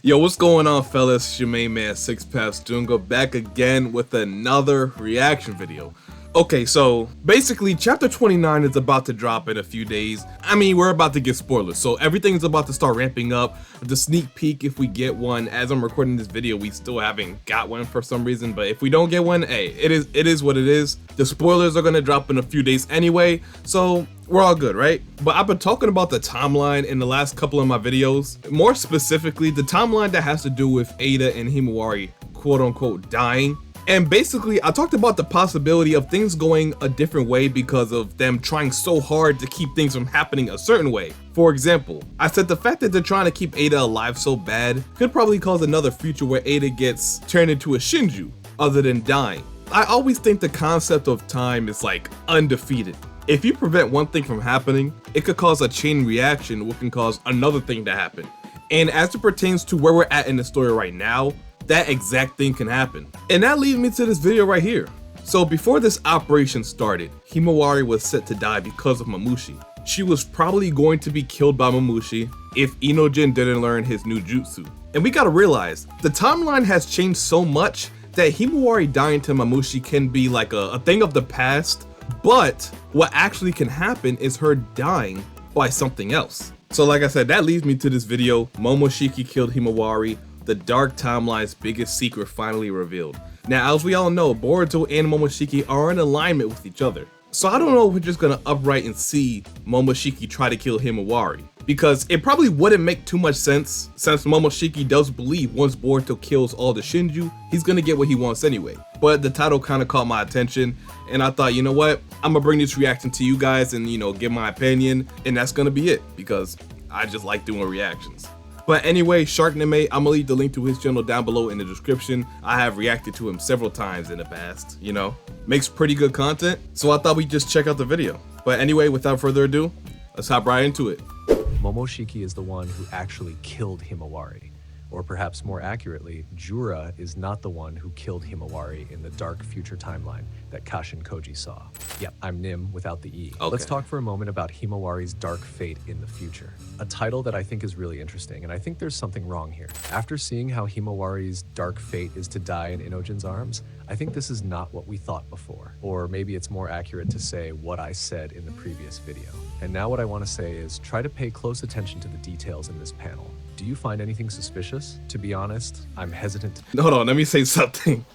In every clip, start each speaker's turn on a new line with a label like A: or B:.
A: Yo, what's going on, fellas? It's your main man, Six Paths Jungo, back again with another reaction video. Okay, so basically, chapter 29 is about to drop in a few days. I mean, we're about to get spoilers, so everything is about to start ramping up. The sneak peek, if we get one, as I'm recording this video, we still haven't got one for some reason, but if we don't get one, hey, it is what it is. The spoilers are gonna drop in a few days anyway, so we're all good, right? But I've been talking about the timeline in the last couple of my videos. More specifically, the timeline that has to do with Ada and Himawari, quote unquote, dying. And basically, I talked about the possibility of things going a different way because of them trying so hard to keep things from happening a certain way. For example, I said the fact that they're trying to keep Ada alive so bad could probably cause another future where Ada gets turned into a Shinju, other than dying. I always think the concept of time is like undefeated. If you prevent one thing from happening, it could cause a chain reaction which can cause another thing to happen. And as it pertains to where we're at in the story right now, that exact thing can happen. And that leads me to this video right here. So before this operation started, Himawari was set to die because of Mamushi. She was probably going to be killed by Mamushi if Inojin didn't learn his new jutsu. And we gotta realize, the timeline has changed so much that Himawari dying to Mamushi can be like a thing of the past, but what actually can happen is her dying by something else. So like I said, that leads me to this video. Momoshiki killed Himawari. The dark timeline's biggest secret finally revealed. Now, as we all know, Boruto and Momoshiki are in alignment with each other. So I don't know if we're just gonna upright and see Momoshiki try to kill Himawari, because it probably wouldn't make too much sense since Momoshiki does believe once Boruto kills all the Shinju, he's gonna get what he wants anyway. But the title kind of caught my attention and I thought, you know what, I'm gonna bring this reaction to you guys and, you know, give my opinion, and that's gonna be it because I just like doing reactions. But anyway, Shark Anime, I'm gonna leave the link to his channel down below in the description. I have reacted to him several times in the past, you know. Makes pretty good content, so I thought we'd just check out the video. But anyway, without further ado, let's hop right into it.
B: Momoshiki is the one who actually killed Himawari. Or perhaps more accurately, Jura is not the one who killed Himawari in the dark future timeline that Kashin Koji saw. Yep, I'm Nim without the E.
A: Okay.
B: Let's talk for a moment about Himawari's dark fate in the future. A title that I think is really interesting, and I think there's something wrong here. After seeing how Himawari's dark fate is to die in Inojin's arms, I think this is not what we thought before. Or maybe it's more accurate to say what I said in the previous video. And now what I want to say is try to pay close attention to the details in this panel. Do you find anything suspicious? To be honest, I'm hesitant.
A: Hold on, let me say something.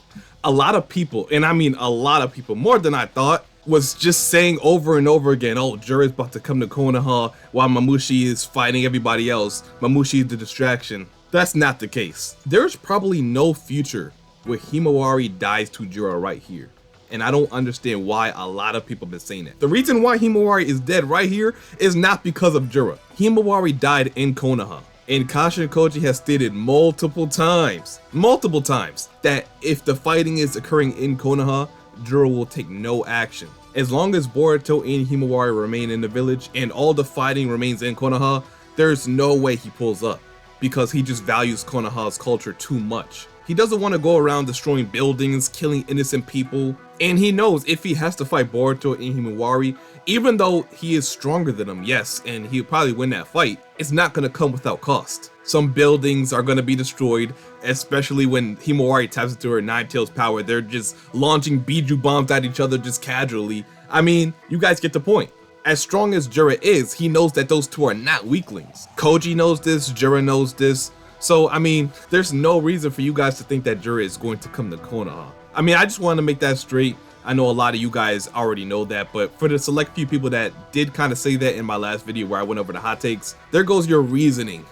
A: A lot of people, and I mean a lot of people, more than I thought, was just saying over and over again, oh, Jura is about to come to Konoha while Mamushi is fighting everybody else. Mamushi is the distraction. That's not the case. There's probably no future where Himawari dies to Jura right here. And I don't understand why a lot of people have been saying that. The reason why Himawari is dead right here is not because of Jura. Himawari died in Konoha. And Kashin Koji has stated multiple times, that if the fighting is occurring in Konoha, Jura will take no action. As long as Boruto and Himawari remain in the village and all the fighting remains in Konoha, there's no way he pulls up, because he just values Konoha's culture too much. He doesn't want to go around destroying buildings, killing innocent people, and he knows if he has to fight Boruto and Himawari, even though he is stronger than him, yes, and he'll probably win that fight, it's not going to come without cost. Some buildings are going to be destroyed, especially when Himawari taps into her Nine-Tails power. They're just launching Biju bombs at each other just casually. I mean, you guys get the point. As strong as Jura is, he knows that those two are not weaklings. Koji knows this, Jura knows this. So, I mean, there's no reason for you guys to think that Jura is going to come to Konoha. I mean, I just want to make that straight. I know a lot of you guys already know that, but for the select few people that did kind of say that in my last video where I went over the hot takes, there goes your reasoning.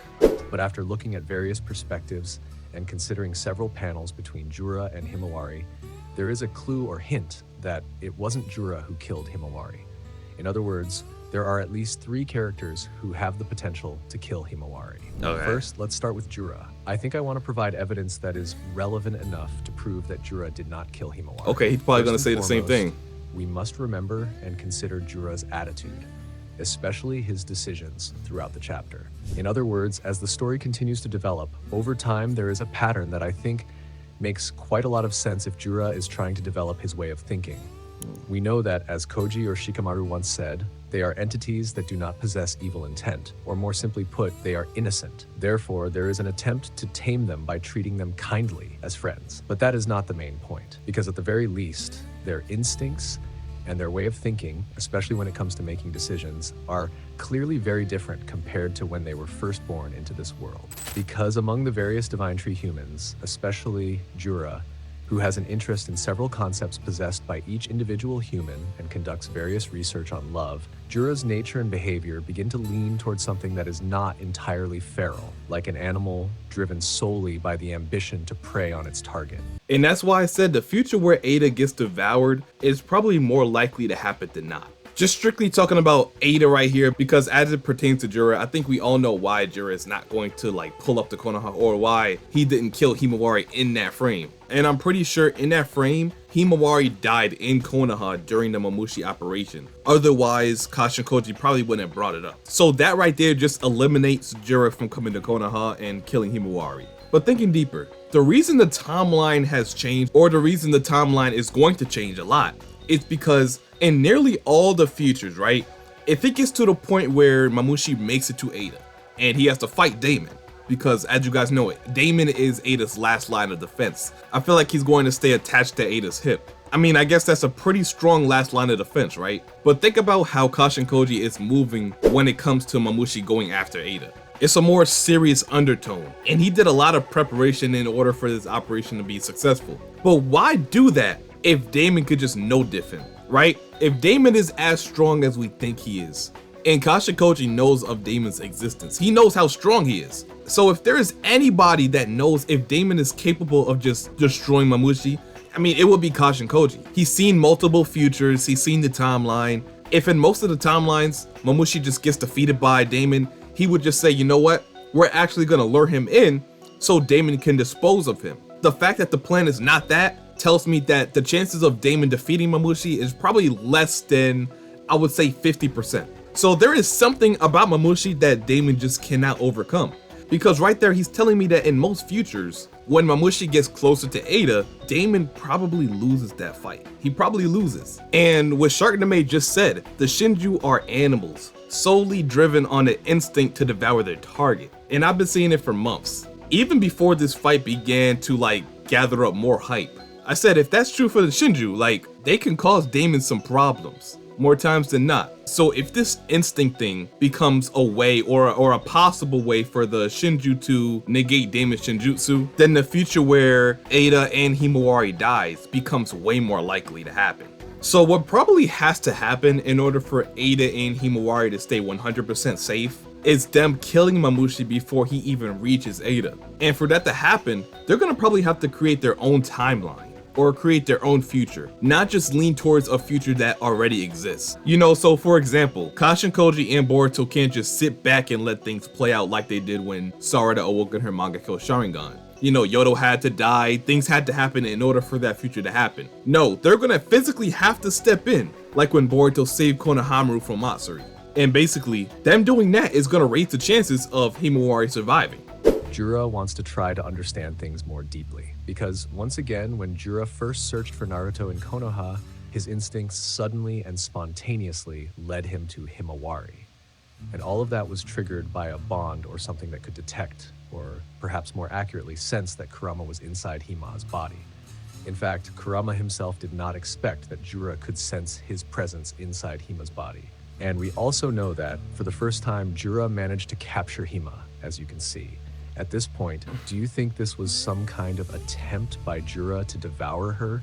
B: But after looking at various perspectives and considering several panels between Jura and Himawari, there is a clue or hint that it wasn't Jura who killed Himawari. In other words, there are at least 3 characters who have the potential to kill Himawari.
A: Okay.
B: First, let's start with Jura. I think I want to provide evidence that is relevant enough to prove that Jura did not kill Himawari.
A: Okay, he's probably going to say the same thing.
B: We must remember and consider Jura's attitude, especially his decisions throughout the chapter. In other words, as the story continues to develop, over time there is a pattern that I think makes quite a lot of sense if Jura is trying to develop his way of thinking. We know that, as Koji or Shikamaru once said, they are entities that do not possess evil intent, or more simply put, they are innocent. Therefore, there is an attempt to tame them by treating them kindly as friends. But that is not the main point, because at the very least, their instincts and their way of thinking, especially when it comes to making decisions, are clearly very different compared to when they were first born into this world. Because among the various Divine Tree humans, especially Jura, who has an interest in several concepts possessed by each individual human and conducts various research on love, Jura's nature and behavior begin to lean towards something that is not entirely feral, like an animal driven solely by the ambition to prey on its target.
A: And that's why I said the future where Ada gets devoured is probably more likely to happen than not. Just strictly talking about Ada right here, because as it pertains to Jura, I think we all know why Jura is not going to like pull up the Konoha, or why he didn't kill Himawari in that frame. And I'm pretty sure in that frame, Himawari died in Konoha during the Mamushi operation. Otherwise, Kashin Koji probably wouldn't have brought it up. So that right there just eliminates Jura from coming to Konoha and killing Himawari. But thinking deeper, the reason the timeline has changed, or the reason the timeline is going to change a lot, is because in nearly all the futures, right, if it gets to the point where Mamushi makes it to Ada and he has to fight Damon, because as you guys know it, Damon is Ada's last line of defense. I feel like he's going to stay attached to Ada's hip. I mean, I guess that's a pretty strong last line of defense, right? But think about how Kashin Koji is moving when it comes to Mamushi going after Ada. It's a more serious undertone, and he did a lot of preparation in order for this operation to be successful. But why do that if Damon could just no-diff him, right? If Damon is as strong as we think he is, and Kashin Koji knows of Damon's existence, he knows how strong he is. So if there is anybody that knows if Damon is capable of just destroying Mamushi, I mean, it would be Kashin Koji. He's seen multiple futures, he's seen the timeline. If in most of the timelines, Mamushi just gets defeated by Damon, he would just say, you know what? We're actually gonna lure him in so Damon can dispose of him. The fact that the plan is not that tells me that the chances of Damon defeating Mamushi is probably less than, I would say, 50%. So there is something about Mamushi that Damon just cannot overcome. Because right there, he's telling me that in most futures, when Mamushi gets closer to Ada, Damon probably loses that fight. He probably loses. And what Sharkname just said, the Shinju are animals, solely driven on an instinct to devour their target. And I've been seeing it for months. Even before this fight began to like gather up more hype. I said, if that's true for the Shinju, like, they can cause Damon some problems more times than not. So if this instinct thing becomes a way or a possible way for the Shinju to negate Damon's Shinjutsu, then the future where Ada and Himawari dies becomes way more likely to happen. So what probably has to happen in order for Ada and Himawari to stay 100% safe is them killing Mamushi before he even reaches Ada. And for that to happen, they're gonna probably have to create their own timeline or create their own future, not just lean towards a future that already exists. You know, so for example, Kashin Koji and Boruto can't just sit back and let things play out like they did when Sarada awoke in her Mangekyo Sharingan. You know, Yodo had to die, things had to happen in order for that future to happen. No, they're gonna physically have to step in, like when Boruto saved Konohamaru from Matsuri. And basically, them doing that is gonna raise the chances of Himawari surviving.
B: Jura wants to try to understand things more deeply, because once again, when Jura first searched for Naruto in Konoha, his instincts suddenly and spontaneously led him to Himawari. And all of that was triggered by a bond or something that could detect, or perhaps more accurately, sense that Kurama was inside Hima's body. In fact, Kurama himself did not expect that Jura could sense his presence inside Hima's body. And we also know that, for the first time, Jura managed to capture Hima, as you can see. At this point, do you think this was some kind of attempt by Jura to devour her?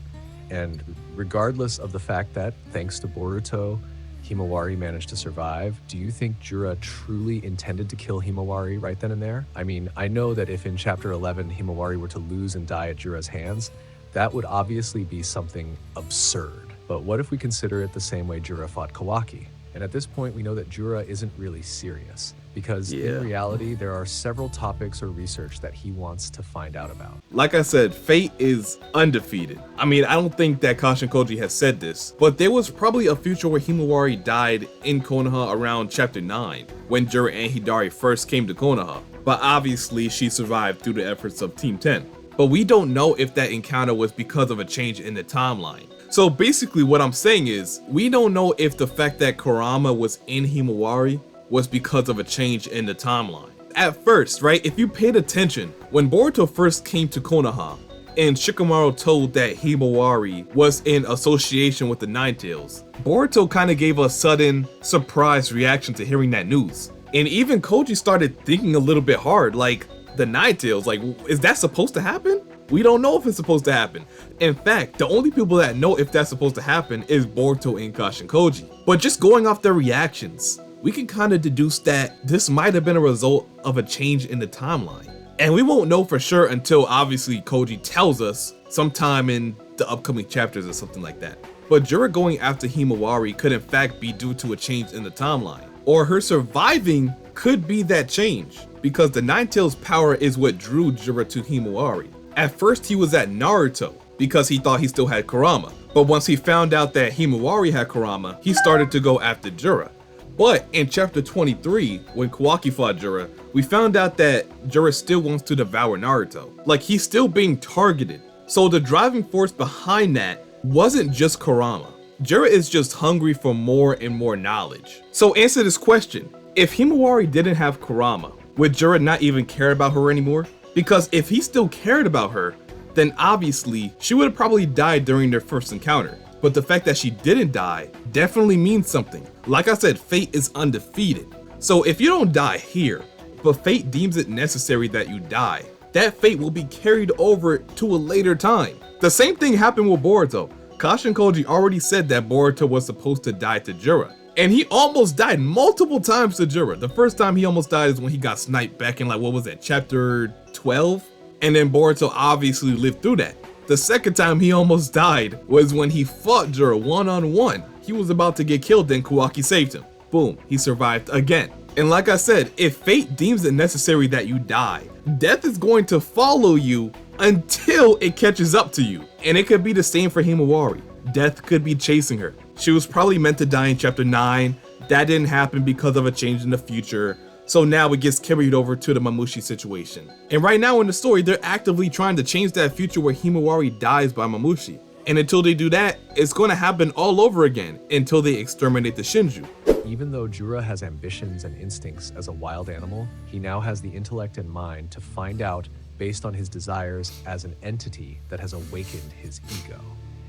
B: And regardless of the fact that, thanks to Boruto, Himawari managed to survive, do you think Jura truly intended to kill Himawari right then and there? I mean, I know that if in Chapter 11 Himawari were to lose and die at Jura's hands, that would obviously be something absurd. But what if we consider it the same way Jura fought Kawaki? And at this point, we know that Jura isn't really serious, because in reality, there are several topics or research that he wants to find out about.
A: Like I said, fate is undefeated. I mean, I don't think that Kashin Koji has said this, but there was probably a future where Himawari died in Konoha around Chapter 9, when Jura and Hidari first came to Konoha. But obviously, she survived through the efforts of Team 10. but we don't know if that encounter was because of a change in the timeline. So basically what I'm saying is, we don't know if the fact that Kurama was in Himawari was because of a change in the timeline. At first, right, if you paid attention, when Boruto first came to Konoha, and Shikamaru told that Himawari was in association with the Ninetales, Boruto kind of gave a sudden, surprised reaction to hearing that news. And even Koji started thinking a little bit hard, like, the Ninetales, like, is that supposed to happen? We don't know if it's supposed to happen. In fact, the only people that know if that's supposed to happen is Boruto and Kashin Koji. But just going off their reactions, we can kind of deduce that this might have been a result of a change in the timeline. And we won't know for sure until obviously Koji tells us sometime in the upcoming chapters or something like that. But Jura going after Himawari could in fact be due to a change in the timeline. Or her surviving could be that change, because the Ninetales power is what drew Jura to Himawari. At first he was at Naruto because he thought he still had Kurama, but once he found out that Himawari had Kurama, he started to go after Jura. But in chapter 23, when Kawaki fought Jura, we found out that Jura still wants to devour Naruto. Like, he's still being targeted. So the driving force behind that wasn't just Kurama. Jura is just hungry for more and more knowledge. So answer this question. If Himawari didn't have Kurama, would Jura not even care about her anymore? Because if he still cared about her, then obviously she would have probably died during their first encounter. But the fact that she didn't die definitely means something. Like I said, fate is undefeated. So if you don't die here, but fate deems it necessary that you die, that fate will be carried over to a later time. The same thing happened with Boruto. Kashin Koji already said that Boruto was supposed to die to Jura. And he almost died multiple times to Jura. The first time he almost died is when he got sniped back in, like, what was that, chapter 12? And then Boruto obviously lived through that. The second time he almost died was when he fought Jura one-on-one. He was about to get killed, then Kawaki saved him. Boom, he survived again. And like I said, if fate deems it necessary that you die, death is going to follow you until it catches up to you. And it could be the same for Himawari. Death could be chasing her. She was probably meant to die in chapter 9. That didn't happen because of a change in the future. So now it gets carried over to the Mamushi situation. And right now in the story, they're actively trying to change that future where Himawari dies by Mamushi. And until they do that, it's going to happen all over again until they exterminate the Shinju.
B: Even though Jura has ambitions and instincts as a wild animal, he now has the intellect and mind to find out based on his desires as an entity that has awakened his ego.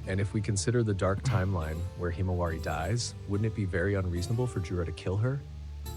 B: And if we consider the dark timeline where Himawari dies, wouldn't it be very unreasonable for Jura to kill her?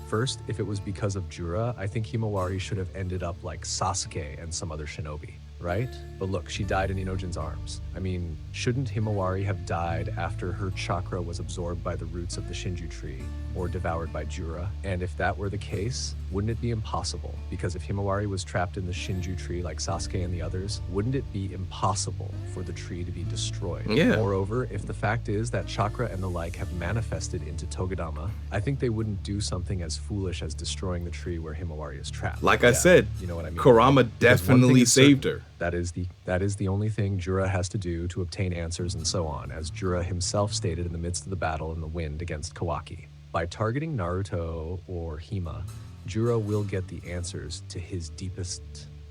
B: First, if it was because of Jura, I think Himawari should have ended up like Sasuke and some other shinobi, right? But look, she died in Inojin's arms. I mean, shouldn't Himawari have died after her chakra was absorbed by the roots of the Shinju tree or devoured by Jura? And if that were the case, wouldn't it be impossible? Because if Himawari was trapped in the Shinju tree like Sasuke and the others, wouldn't it be impossible for the tree to be destroyed?
A: Yeah.
B: Moreover, if the fact is that chakra and the like have manifested into Togodama, I think they wouldn't do something as foolish as destroying the tree where Himawari is trapped.
A: Like I said,
B: you know what I mean?
A: Kurama
B: Because one thing
A: definitely
B: is certain,
A: saved her.
B: That is the only thing Jura has to do to obtain answers and so on, as Jura himself stated in the midst of the battle in the wind against Kawaki. By targeting Naruto or Hima, Jura will get the answers to his deepest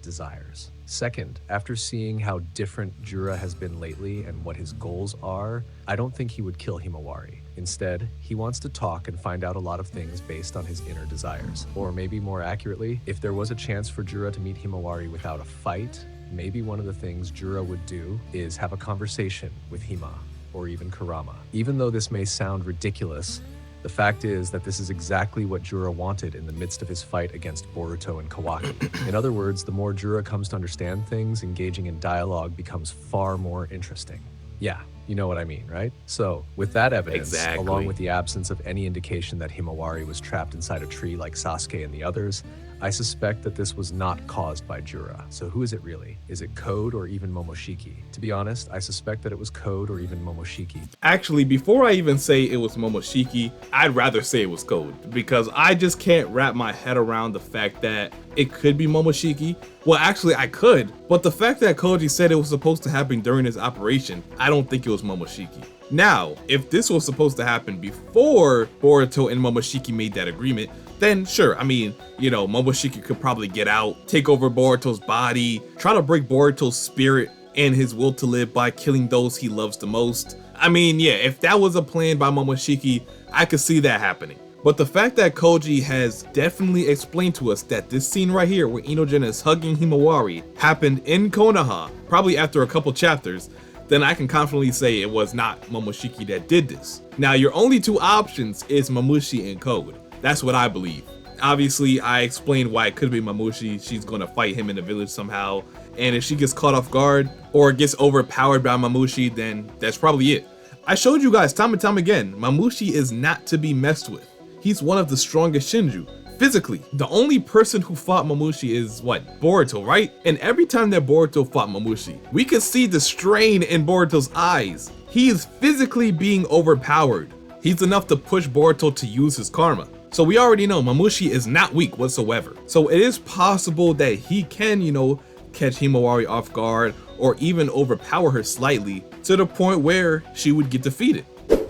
B: desires. Second, after seeing how different Jura has been lately and what his goals are, I don't think he would kill Himawari. Instead, he wants to talk and find out a lot of things based on his inner desires. Or maybe more accurately, if there was a chance for Jura to meet Himawari without a fight, maybe one of the things Jura would do is have a conversation with Hima or even Kurama. Even though this may sound ridiculous, the fact is that this is exactly what Jura wanted in the midst of his fight against Boruto and Kawaki. In other words, the more Jura comes to understand things, engaging in dialogue becomes far more interesting. Yeah, you know what I mean, right? So, with that evidence, along with the absence of any indication that Himawari was trapped inside a tree like Sasuke and the others, I suspect that this was not caused by Jura. So who is it really? Is it Code or even Momoshiki? To be honest, I suspect that it was Code or even Momoshiki.
A: Actually, before I even say it was Momoshiki, I'd rather say it was Code, because I just can't wrap my head around the fact that it could be Momoshiki. Well, actually I could, but the fact that Koji said it was supposed to happen during his operation, I don't think it was Momoshiki. Now, if this was supposed to happen before Boruto and Momoshiki made that agreement, then sure, I mean, you know, Momoshiki could probably get out, take over Boruto's body, try to break Boruto's spirit and his will to live by killing those he loves the most. I mean, yeah, if that was a plan by Momoshiki, I could see that happening. But the fact that Koji has definitely explained to us that this scene right here where Inojin is hugging Himawari happened in Konoha, probably after a couple chapters, then I can confidently say it was not Momoshiki that did this. Now, your only two options is Mamushi and Code. That's what I believe. Obviously, I explained why it could be Mamushi. She's gonna fight him in the village somehow. And if she gets caught off guard or gets overpowered by Mamushi, then that's probably it. I showed you guys time and time again, Mamushi is not to be messed with. He's one of the strongest Shinju. Physically, the only person who fought Mamushi is what? Boruto, right? And every time that Boruto fought Mamushi, we could see the strain in Boruto's eyes. He is physically being overpowered. He's enough to push Boruto to use his karma. So we already know Mamushi is not weak whatsoever. So it is possible that he can, you know, catch Himawari off guard or even overpower her slightly to the point where she would get defeated.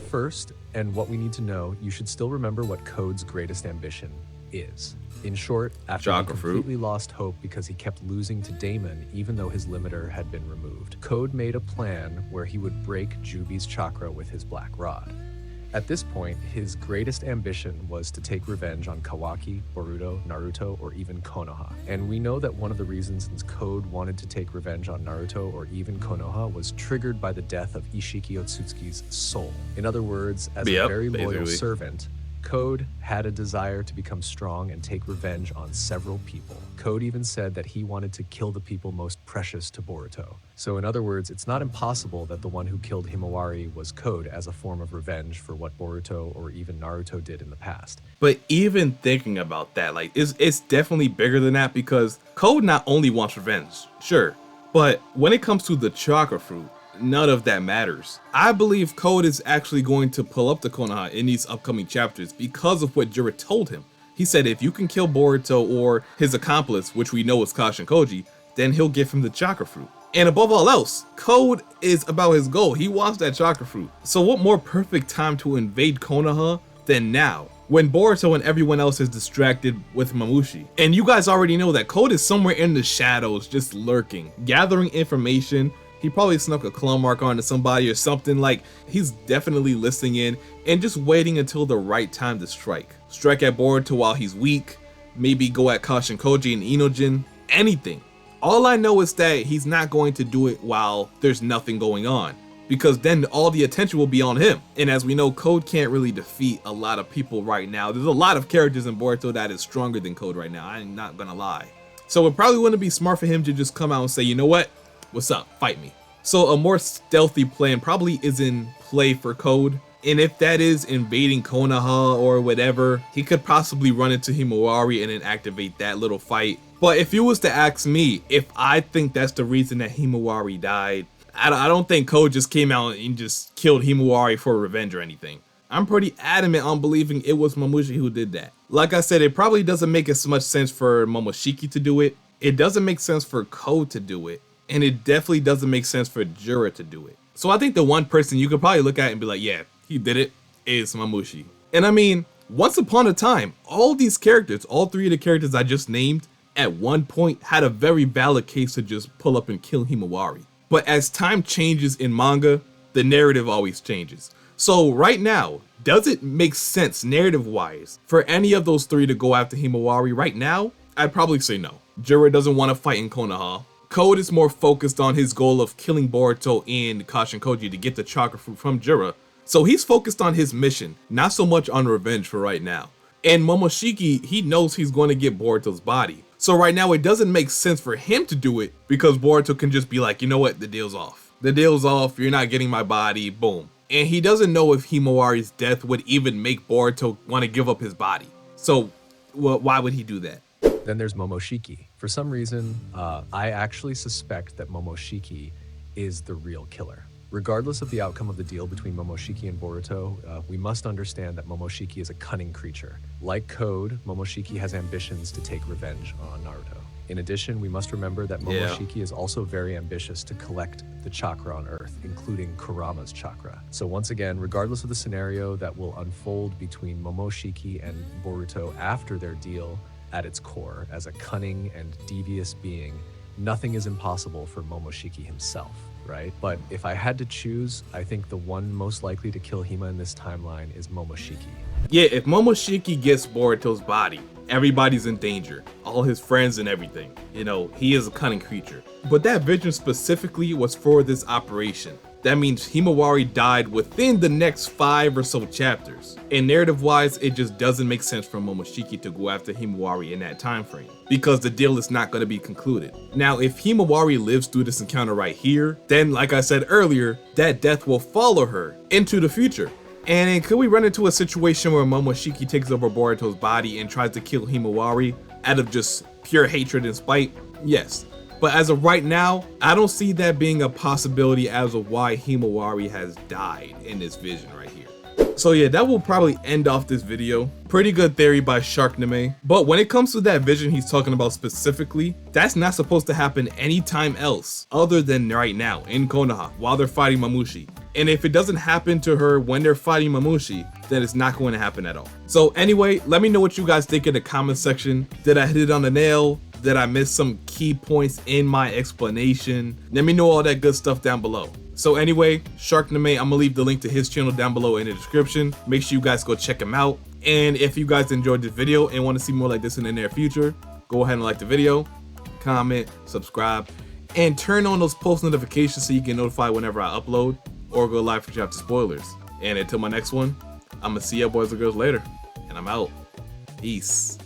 B: First, and what we need to know, you should still remember what Code's greatest ambition is. In short, after he completely lost hope because he kept losing to Damon even though his limiter had been removed, Code made a plan where he would break Jubi's chakra with his black rod. At this point, his greatest ambition was to take revenge on Kawaki, Boruto, Naruto, or even Konoha. And we know that one of the reasons Code wanted to take revenge on Naruto or even Konoha was triggered by the death of Ishiki Otsutsuki's soul. In other words, as a very loyal servant, Code had a desire to become strong and take revenge on several people. Code even said that he wanted to kill the people most precious to Boruto. So in other words, it's not impossible that the one who killed Himawari was Code as a form of revenge for what Boruto or even Naruto did in the past.
A: But even thinking about that, like, it's definitely bigger than that because Code not only wants revenge, sure, but when it comes to the chakra fruit, none of that matters. I believe Code is actually going to pull up to Konoha in these upcoming chapters because of what Jura told him. He said if you can kill Boruto or his accomplice, which we know is Kashin Koji, then he'll give him the chakra fruit. And above all else, Code is about his goal. He wants that chakra fruit. So what more perfect time to invade Konoha than now, when Boruto and everyone else is distracted with Mamushi. And you guys already know that Code is somewhere in the shadows, just lurking, gathering information. He probably snuck a claw mark onto somebody or something. Like, he's definitely listening in and just waiting until the right time to strike. Strike at Boruto while he's weak, maybe go at Kashin Koji and Inojin, anything. All I know is that he's not going to do it while there's nothing going on, because then all the attention will be on him. And as we know, Code can't really defeat a lot of people right now. There's a lot of characters in Boruto that is stronger than Code right now, I'm not gonna lie. So it probably wouldn't be smart for him to just come out and say, you know what? What's up? Fight me. So a more stealthy plan probably is in play for Code. And if that is invading Konoha or whatever, he could possibly run into Himawari and then activate that little fight. But if you was to ask me if I think that's the reason that Himawari died, I don't think Code just came out and just killed Himawari for revenge or anything. I'm pretty adamant on believing it was Mamushi who did that. Like I said, it probably doesn't make as much sense for Momoshiki to do it. It doesn't make sense for Code to do it. And it definitely doesn't make sense for Jura to do it. So I think the one person you could probably look at and be like, yeah, he did it, is Mamushi. And I mean, once upon a time, all these characters, all three of the characters I just named, at one point had a very valid case to just pull up and kill Himawari. But as time changes in manga, the narrative always changes. So right now, does it make sense narrative-wise for any of those three to go after Himawari right now? I'd probably say no. Jura doesn't want to fight in Konoha. Code is more focused on his goal of killing Boruto and Kashin Koji to get the chakra fruit from Jura. So he's focused on his mission, not so much on revenge for right now. And Momoshiki, he knows he's going to get Boruto's body. So right now it doesn't make sense for him to do it because Boruto can just be like, you know what, the deal's off. The deal's off, you're not getting my body, boom. And he doesn't know if Himawari's death would even make Boruto want to give up his body. So why would he do that?
B: Then there's Momoshiki. For some reason, I actually suspect that Momoshiki is the real killer. Regardless of the outcome of the deal between Momoshiki and Boruto, we must understand that Momoshiki is a cunning creature. Like Code, Momoshiki has ambitions to take revenge on Naruto. In addition, we must remember that
A: Yeah.
B: Momoshiki is also very ambitious to collect the chakra on Earth, including Kurama's chakra. So once again, regardless of the scenario that will unfold between Momoshiki and Boruto after their deal, at its core, as a cunning and devious being, nothing is impossible for Momoshiki himself, right? But if I had to choose, I think the one most likely to kill Hima in this timeline is Momoshiki.
A: Yeah, if Momoshiki gets Boruto's body, everybody's in danger. All his friends and everything. You know, he is a cunning creature. But that vision specifically was for this operation. That means Himawari died within the next 5 or so chapters. And narrative-wise, it just doesn't make sense for Momoshiki to go after Himawari in that time frame, because the deal is not going to be concluded. Now, if Himawari lives through this encounter right here, then like I said earlier, that death will follow her into the future. And could we run into a situation where Momoshiki takes over Boruto's body and tries to kill Himawari out of just pure hatred and spite? Yes. But as of right now, I don't see that being a possibility as of why Himawari has died in this vision right here. So yeah, that will probably end off this video. Pretty good theory by Sharkname. But when it comes to that vision he's talking about specifically, that's not supposed to happen anytime else other than right now in Konoha while they're fighting Mamushi. And if it doesn't happen to her when they're fighting Mamushi, then it's not going to happen at all. So anyway, let me know what you guys think in the comment section. Did I hit it on the nail? Did I miss some key points in my explanation? Let me know all that good stuff down below. So anyway, Sharkname, I'm gonna leave the link to his channel down below in the description. Make sure you guys go check him out. And if you guys enjoyed this video and want to see more like this in the near future, go ahead and like the video, comment, subscribe, and turn on those post notifications so you get notified whenever I upload or go live for chapter spoilers. And until my next one, I'm gonna see ya boys and girls later, and I'm out. Peace.